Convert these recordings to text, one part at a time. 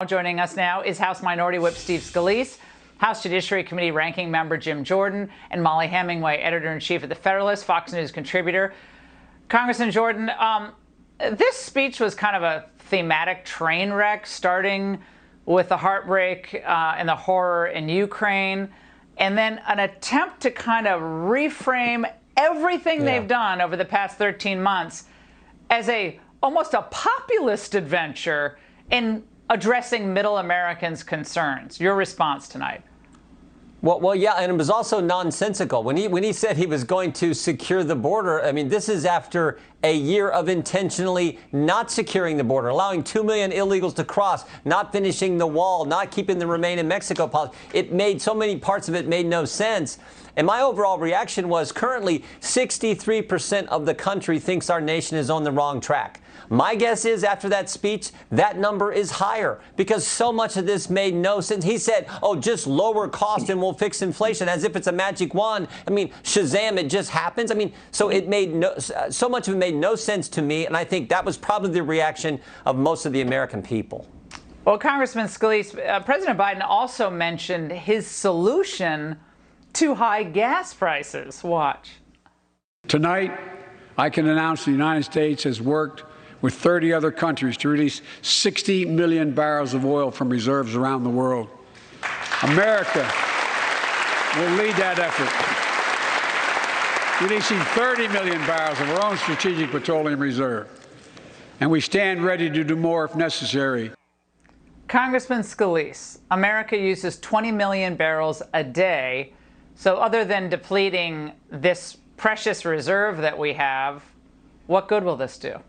Joining us now is House Minority Whip Steve Scalise, House Judiciary Committee Ranking Member Jim Jordan, and Molly Hemingway, Editor-in-Chief of The Federalist, Fox News contributor. Congressman Jordan, this speech was kind of a thematic train wreck, starting with the heartbreak and the horror in Ukraine, and then an attempt to kind of reframe everything they've done over the past 13 months as almost a populist adventure in addressing middle Americans' concerns. Your response tonight? Well, yeah, and it was also nonsensical. When he said he was going to secure the border, I mean, this is after a year of intentionally not securing the border, allowing 2 million illegals to cross, not finishing the wall, not keeping the Remain in Mexico policy. It made so many parts of it made no sense. And my overall reaction was currently 63% of the country thinks our nation is on the wrong track. My guess is after that speech, that number is higher because so much of this made no sense. He said, oh, just lower cost and we'll fix inflation as if it's a magic wand. I mean, Shazam, it just happens. I mean, so it made so much of it made no sense to me. And I think that was probably the reaction of most of the American people. Well, Congressman Scalise, President Biden also mentioned his solution to high gas prices. Watch. Tonight, I can announce the United States has worked with 30 other countries to release 60 million barrels of oil from reserves around the world. America will lead that effort, releasing 30 million barrels of our own strategic petroleum reserve. And we stand ready to do more if necessary. Congressman Scalise, America uses 20 million barrels a day. So other than depleting this precious reserve that we have, what good will this do?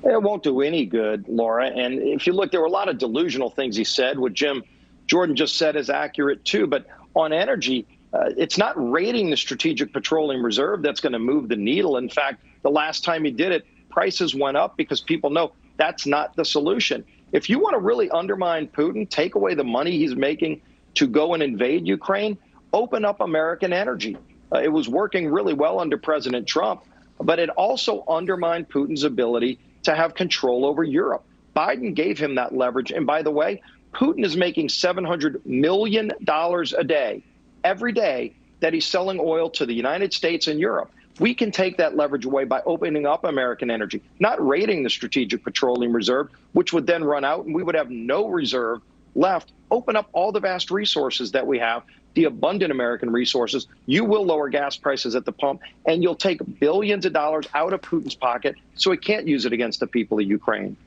It won't do any good, Laura. And if you look, there were a lot of delusional things he said. What Jim Jordan just said is accurate, too. But on energy, it's not raiding the Strategic Petroleum Reserve that's going to move the needle. In fact, the last time he did it, prices went up because people know that's not the solution. If you want to really undermine Putin, take away the money he's making to go and invade Ukraine, open up American energy. It was working really well under President Trump, but it also undermined Putin's ability to have control over Europe. Biden gave him that leverage. And by the way, Putin is making $700 million a day, every day, that he's selling oil to the United States and Europe. We can take that leverage away by opening up American energy, not raiding the Strategic Petroleum Reserve, which would then run out and we would have no reserve left. Open up all the vast resources that we have, the abundant American resources. You will lower gas prices at the pump, and you'll take billions of dollars out of Putin's pocket so he can't use it against the people of Ukraine.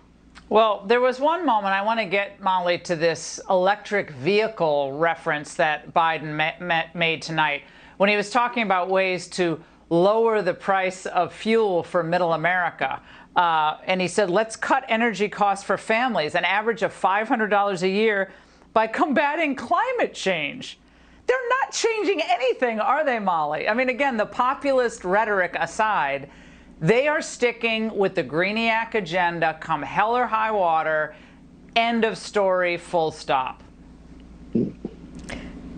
Well, there was one moment, I want to get Molly to this electric vehicle reference that Biden made tonight when he was talking about ways to lower the price of fuel for middle America. And he said, let's cut energy costs for families, an average of $500 a year, by combating climate change. They're not changing anything, are they, Molly? I mean, again, the populist rhetoric aside, they are sticking with the Greeniac agenda, come hell or high water, end of story, full stop.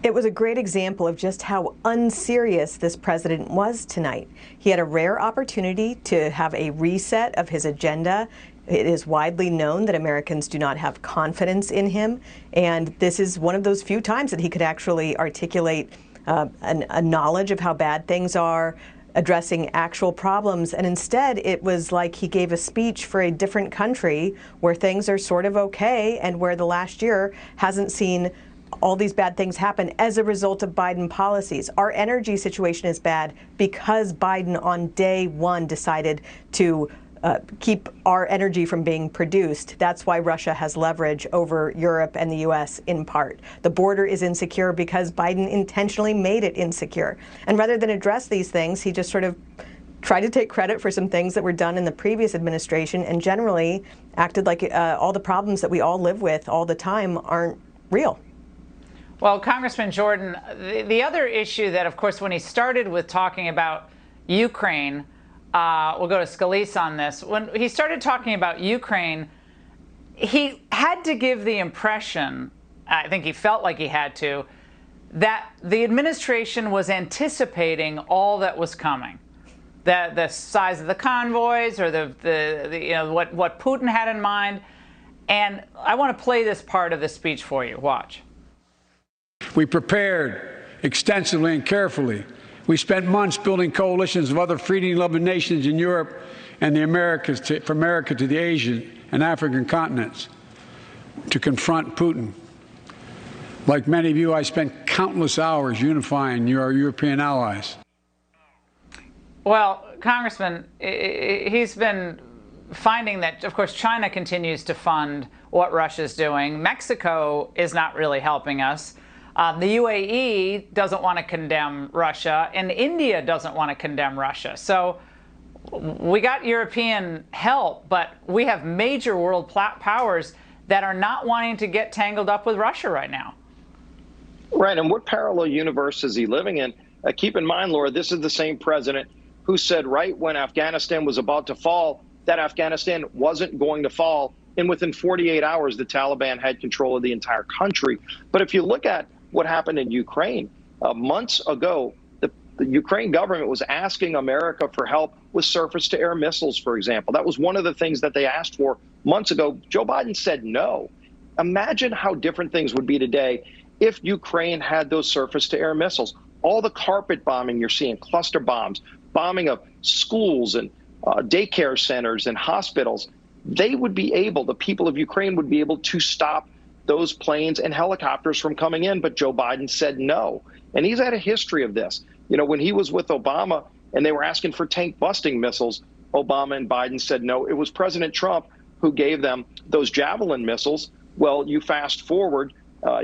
It was a great example of just how unserious this president was tonight. He had a rare opportunity to have a reset of his agenda. It is widely known that Americans do not have confidence in him, and this is one of those few times that he could actually articulate a knowledge of how bad things are, addressing actual problems. And instead, it was like he gave a speech for a different country where things are sort of okay and where the last year hasn't seen all these bad things happen as a result of Biden policies. Our energy situation is bad because Biden on day one decided to keep our energy from being produced. That's why Russia has leverage over Europe and the U.S. in part. The border is insecure because Biden intentionally made it insecure. And rather than address these things, he just sort of tried to take credit for some things that were done in the previous administration and generally acted like all the problems that we all live with all the time aren't real. Well, Congressman Jordan, the other issue that, of course, when he started with talking about Ukraine, we'll go to Scalise on this. When he started talking about Ukraine, he had to give the impression, I think he felt like he had to, that the administration was anticipating all that was coming. The size of the convoys or what Putin had in mind. And I want to play this part of the speech for you. Watch. We prepared extensively and carefully. We spent months building coalitions of other freedom-loving nations in Europe and the Americas, from America to the Asian and African continents, to confront Putin. Like many of you, I spent countless hours unifying our European allies. Well, Congressman, he's been finding that, of course, China continues to fund what Russia's doing. Mexico is not really helping us. The UAE doesn't want to condemn Russia, and India doesn't want to condemn Russia. So we got European help, but we have major world powers that are not wanting to get tangled up with Russia right now. Right, and what parallel universe is he living in? Keep in mind, Laura, this is the same president who said right when Afghanistan was about to fall that Afghanistan wasn't going to fall. And within 48 hours, the Taliban had control of the entire country. But if you look at what happened in Ukraine, months ago, the Ukraine government was asking America for help with surface-to-air missiles, for example. That was one of the things that they asked for months ago. Joe Biden said no. Imagine how different things would be today if Ukraine had those surface-to-air missiles. All the carpet bombing you're seeing, cluster bombs, bombing of schools and daycare centers and hospitals, they would be able, the people of Ukraine would be able to stop those planes and helicopters from coming in. But Joe Biden said no. And he's had a history of this. You know, when he was with Obama and they were asking for tank busting missiles, Obama and Biden said no. It was President Trump who gave them those Javelin missiles. Well, you fast forward,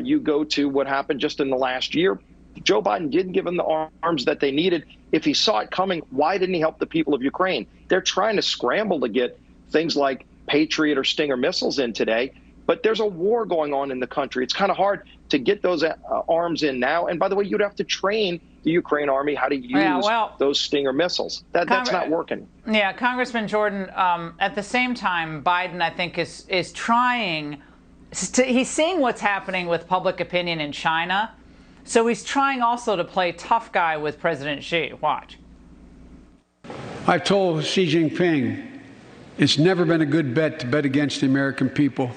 you go to what happened just in the last year. Joe Biden didn't give them the arms that they needed. If he saw it coming, why didn't he help the people of Ukraine? They're trying to scramble to get things like Patriot or Stinger missiles in today. But there's a war going on in the country. It's kind of hard to get those arms in now. And by the way, you'd have to train the Ukraine army how to use those Stinger missiles. That's not working. Yeah, Congressman Jordan, at the same time, Biden, I think, is trying he's seeing what's happening with public opinion in China. So he's trying also to play tough guy with President Xi. Watch. I've told Xi Jinping it's never been a good bet to bet against the American people.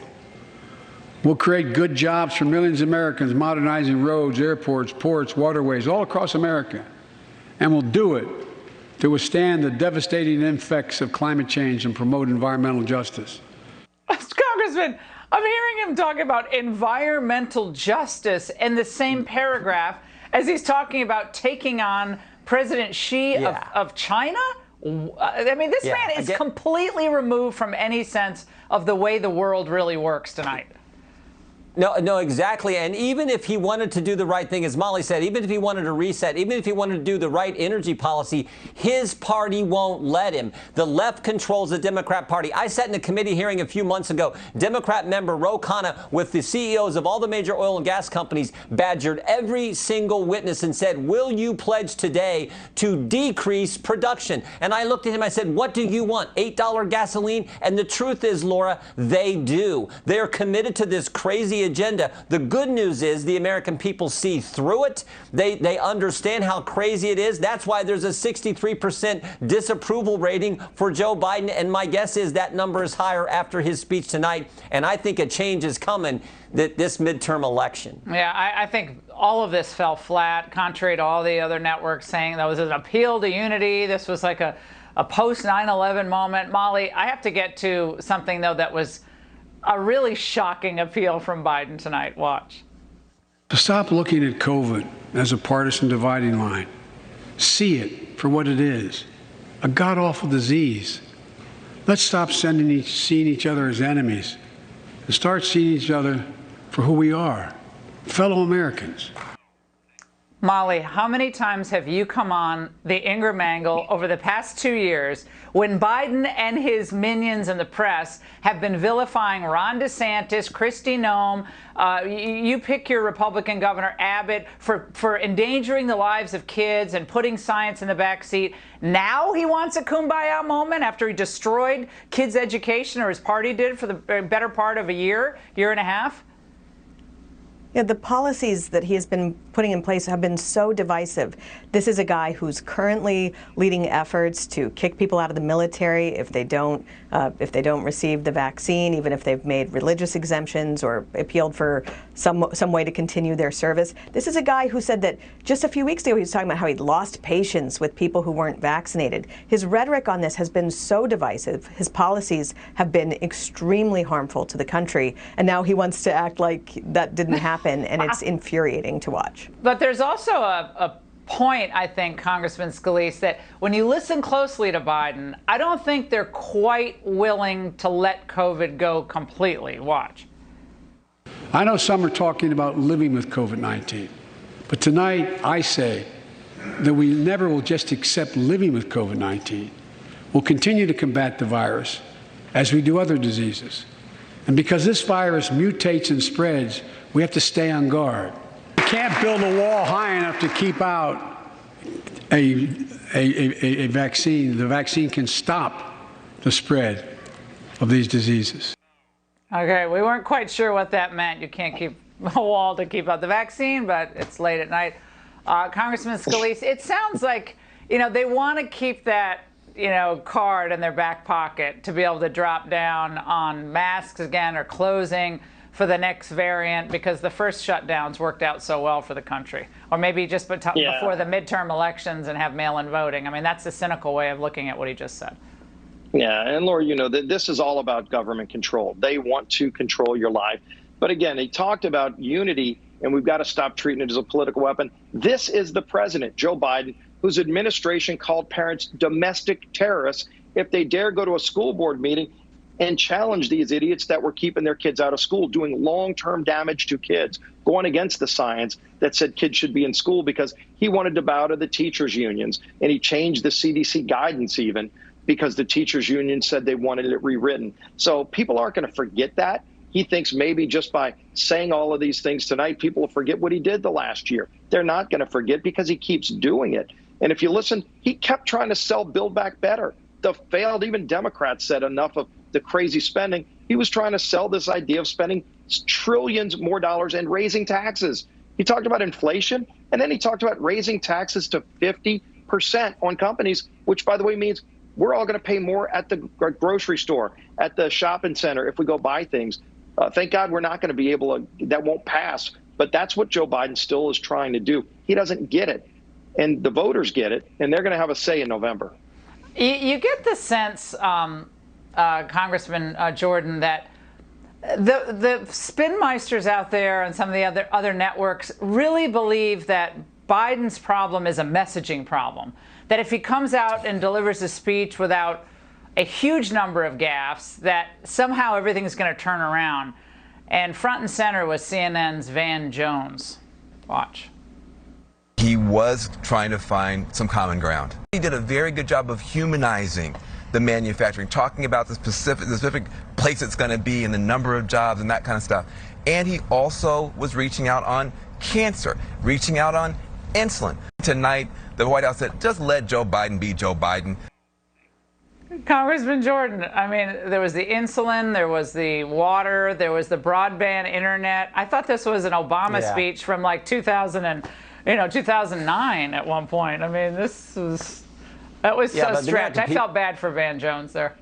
We'll create good jobs for millions of Americans, modernizing roads, airports, ports, waterways, all across America. And we'll do it to withstand the devastating effects of climate change and promote environmental justice. Congressman, I'm hearing him talk about environmental justice in the same paragraph as he's talking about taking on President Xi of China. I mean, this man is completely removed from any sense of the way the world really works tonight. No, exactly. And even if he wanted to do the right thing, as Molly said, even if he wanted to reset, even if he wanted to do the right energy policy, his party won't let him. The left controls the Democrat Party. I sat in a committee hearing a few months ago. Democrat member Ro Khanna, with the CEOs of all the major oil and gas companies, badgered every single witness and said, will you pledge today to decrease production? And I looked at him, I said, what do you want? $8 gasoline? And the truth is, Laura, they do. They are committed to this crazy agenda. The good news is the American people see through it. They understand how crazy it is. That's why there's a 63% disapproval rating for Joe Biden. And my guess is that number is higher after his speech tonight. And I think a change is coming this midterm election. Yeah, I think all of this fell flat, contrary to all the other networks saying that was an appeal to unity. This was like a post 9/11 moment. Molly, I have to get to something, though, that was a really shocking appeal from Biden tonight. Watch. To stop looking at COVID as a partisan dividing line. See it for what it is, a god-awful disease. Let's stop seeing each other as enemies and start seeing each other for who we are, fellow Americans. Molly, how many times have you come on the Ingraham angle over the past 2 years when Biden and his minions in the press have been vilifying Ron DeSantis, Kristi Noem, you pick your Republican Governor Abbott for endangering the lives of kids and putting science in the back seat? Now he wants a kumbaya moment after he destroyed kids' education, or his party did, for the better part of a year and a half? Yeah, the policies that he has been putting in place have been so divisive. This is a guy who's currently leading efforts to kick people out of the military if they don't receive the vaccine, even if they've made religious exemptions or appealed for some way to continue their service. This is a guy who said that just a few weeks ago he was talking about how he'd lost patience with people who weren't vaccinated. His rhetoric on this has been so divisive. His policies have been extremely harmful to the country, and now he wants to act like that didn't happen, and it's infuriating to watch. But there's also a point, I think, Congressman Scalise, that when you listen closely to Biden, I don't think they're quite willing to let COVID go completely. Watch. I know some are talking about living with COVID-19, but tonight I say that we never will just accept living with COVID-19. We'll continue to combat the virus as we do other diseases. And because this virus mutates and spreads, we have to stay on guard. We can't build a wall high enough to keep out a vaccine. The vaccine can stop the spread of these diseases. Okay, we weren't quite sure what that meant. You can't keep a wall to keep out the vaccine, but it's late at night. Congressman Scalise, it sounds like, they want to keep that, card in their back pocket to be able to drop down on masks again or closing for the next variant because the first shutdowns worked out so well for the country. Or maybe just before the midterm elections and have mail-in voting. I mean, that's the cynical way of looking at what he just said. Yeah, and Laura, this is all about government control. They want to control your life. But again, he talked about unity, and we've got to stop treating it as a political weapon. This is the president, Joe Biden, whose administration called parents domestic terrorists if they dare go to a school board meeting and challenge these idiots that were keeping their kids out of school, doing long-term damage to kids, going against the science that said kids should be in school because he wanted to bow to the teachers' unions, and he changed the CDC guidance even because the teachers' union said they wanted it rewritten. So people aren't going to forget that. He thinks maybe just by saying all of these things tonight, people will forget what he did the last year. They're not going to forget because he keeps doing it. And if you listen, he kept trying to sell Build Back Better. The failed, even Democrats said enough of the crazy spending. He was trying to sell this idea of spending trillions more dollars and raising taxes. He talked about inflation, and then he talked about raising taxes to 50% on companies, which, by the way, means we're all going to pay more at the grocery store, at the shopping center if we go buy things. Thank God we're not going to be able to, that won't pass. But that's what Joe Biden still is trying to do. He doesn't get it. And the voters get it, and they're going to have a say in November. You get the sense, Congressman Jordan, that the spinmeisters out there and some of the other networks really believe that Biden's problem is a messaging problem. That if he comes out and delivers a speech without a huge number of gaffes, that somehow everything's going to turn around. And front and center was CNN's Van Jones. Watch. He was trying to find some common ground. He did a very good job of humanizing the manufacturing, talking about the specific place it's going to be and the number of jobs and that kind of stuff. And he also was reaching out on cancer, reaching out on insulin. Tonight, the White House said, just let Joe Biden be Joe Biden. Congressman Jordan, I mean, there was the insulin, there was the water, there was the broadband internet. I thought this was an Obama speech from like 2009 at one point. I mean, that was so stretched. I felt bad for Van Jones there.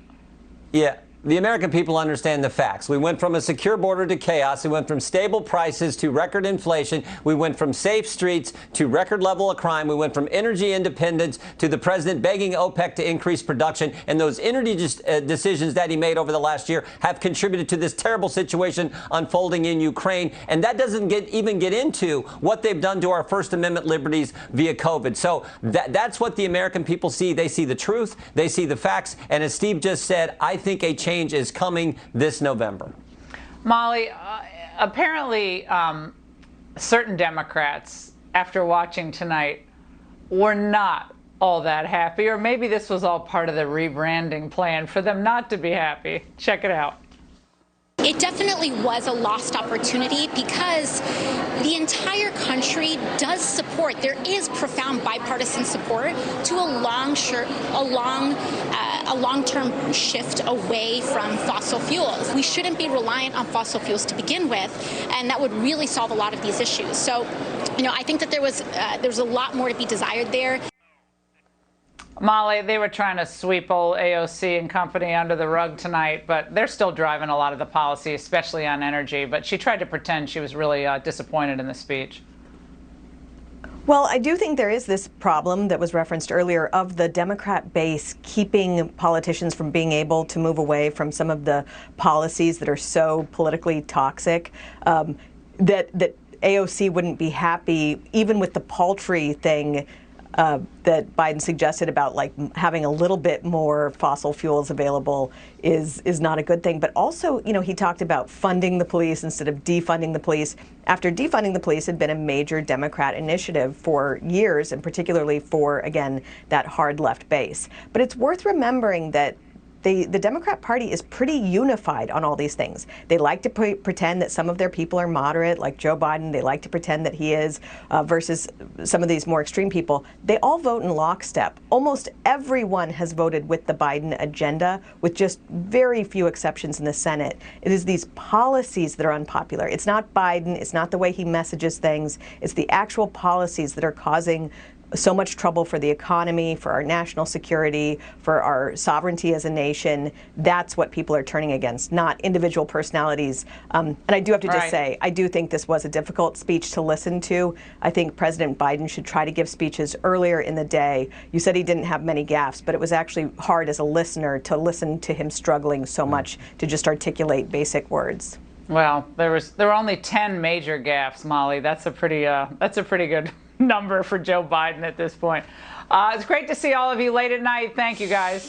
Yeah. The American people understand the facts. We went from a secure border to chaos. We went from stable prices to record inflation. We went from safe streets to record level of crime. We went from energy independence to the president begging OPEC to increase production. And those energy decisions that he made over the last year have contributed to this terrible situation unfolding in Ukraine. And that doesn't even get into what they've done to our First Amendment liberties via COVID. So that's what the American people see. They see the truth. They see the facts. And as Steve just said, I think a change is coming this November. Molly, apparently certain Democrats, after watching tonight, were not all that happy, or maybe this was all part of the rebranding plan for them not to be happy. Check it out. It definitely was a lost opportunity because the entire country does support, there is profound bipartisan support to a a long-term shift away from fossil fuels. We shouldn't be reliant on fossil fuels to begin with, and that would really solve a lot of these issues. So, I think that there was a lot more to be desired there. Molly, they were trying to sweep old AOC and company under the rug tonight, but they're still driving a lot of the policy, especially on energy. But she tried to pretend she was really disappointed in the speech. Well, I do think there is this problem that was referenced earlier of the Democrat base keeping politicians from being able to move away from some of the policies that are so politically toxic, that AOC wouldn't be happy even with the paltry thing that Biden suggested about like having a little bit more fossil fuels available is not a good thing. But also, he talked about funding the police instead of defunding the police, after defunding the police had been a major Democrat initiative for years, and particularly for, again, that hard left base. But it's worth remembering that the Democrat Party is pretty unified on all these things. They like to pretend that some of their people are moderate, like Joe Biden. They like to pretend that he is, versus some of these more extreme people. They all vote in lockstep. Almost everyone has voted with the Biden agenda, with just very few exceptions in the Senate. It is these policies that are unpopular. It's not Biden. It's not the way he messages things. It's the actual policies that are causing so much trouble for the economy, for our national security, for our sovereignty as a nation. That's what people are turning against, not individual personalities. And I do have to just say, I do think this was a difficult speech to listen to. I think President Biden should try to give speeches earlier in the day. You said he didn't have many gaffes, but it was actually hard as a listener to listen to him struggling so much to just articulate basic words. Well, there were only 10 major gaffes, Molly. That's a pretty good number for Joe Biden at this point. It's great to see all of you late at night. Thank you, guys.